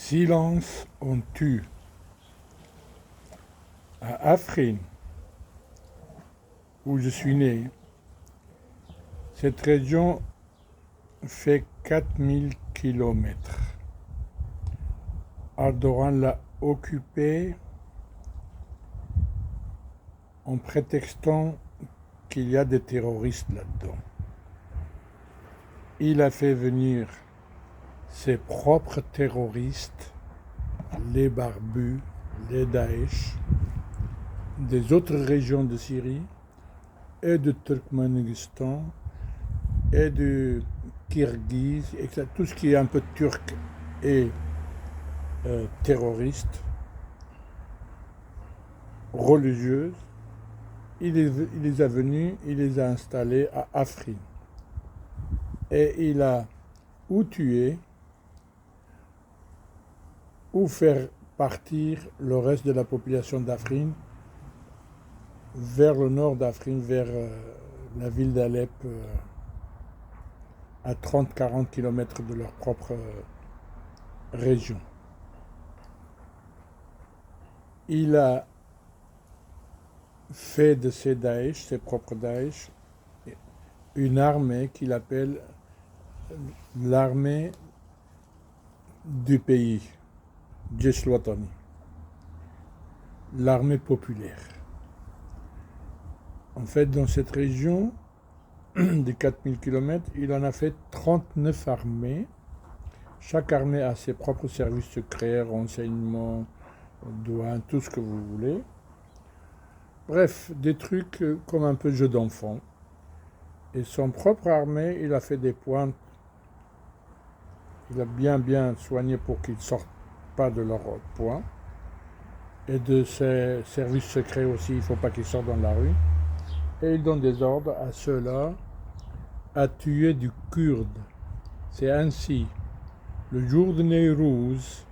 Silence, on tue. À Afrin, où je suis né, cette région fait 4000 kilomètres. Erdogan l'a occupée en prétextant qu'il y a des terroristes là-dedans. Il a fait venir ses propres terroristes, les barbus, les Daesh, des autres régions de Syrie et de Turkménistan et du Kirghiz, et tout ce qui est un peu turc et terroriste, religieuse, il les a venus, il les a installés à Afrin. Et il a ou tué, ou faire partir le reste de la population d'Afrin vers le nord d'Afrin, vers la ville d'Alep, à 30-40 km de leur propre région. Il a fait de ses Daesh, ses propres Daesh, une armée qu'il appelle l'armée du pays, Jaish al-Watani, l'armée populaire. En fait, dans cette région de 4000 km, il en a fait 39 armées. Chaque armée a ses propres services secrets, renseignements, douanes, tout ce que vous voulez. Bref, des trucs comme un peu jeu d'enfant. Et son propre armée, il a fait des pointes. Il a bien soigné pour qu'ils ne sortent pas de leur points. Et de ses services secrets aussi, il ne faut pas qu'ils sortent dans la rue. Et il donne des ordres à ceux-là à tuer du Kurde. C'est ainsi, le jour de Neyrouz,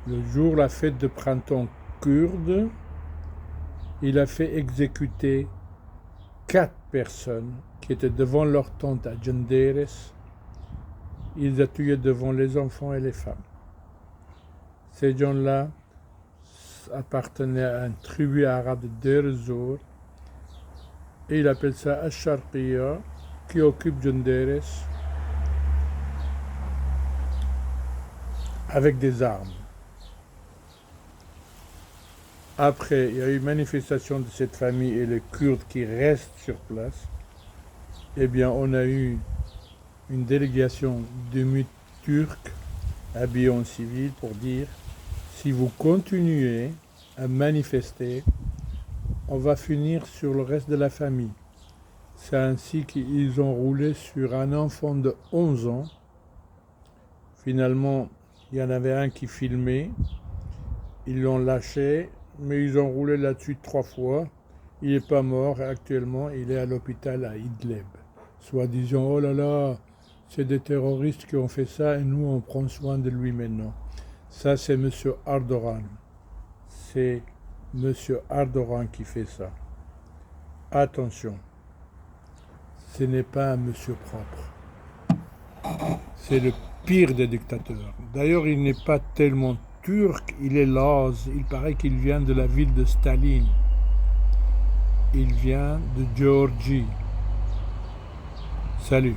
le jour de la fête de printemps kurde, il a fait exécuter 4 personnes qui étaient devant leur tente à Genderes. Il les a tués devant les enfants et les femmes. Ces gens-là appartenaient à une tribu arabe de Deir ez-Zor, et il appelle ça Ash-Sharqiya, qui occupe Genderes avec des armes. Après, il y a eu manifestation de cette famille et les Kurdes qui restent sur place. Eh bien, on a eu une délégation d'émigrés turcs habillés en civil pour dire si vous continuez à manifester, on va finir sur le reste de la famille. C'est ainsi qu'ils ont roulé sur un enfant de 11 ans. Finalement, il y en avait un qui filmait. Ils l'ont lâché, mais ils ont roulé là-dessus 3 fois. Il n'est pas mort actuellement, il est à l'hôpital à Idlib. Soit disant, oh là là, c'est des terroristes qui ont fait ça et nous on prend soin de lui maintenant. Ça c'est M. Erdogan. C'est M. Erdogan qui fait ça. Attention, ce n'est pas un monsieur propre. C'est le pire des dictateurs. D'ailleurs, il n'est pas tellement turc, il est laz. Il paraît qu'il vient de la ville de Staline. Il vient de Géorgie. Salut.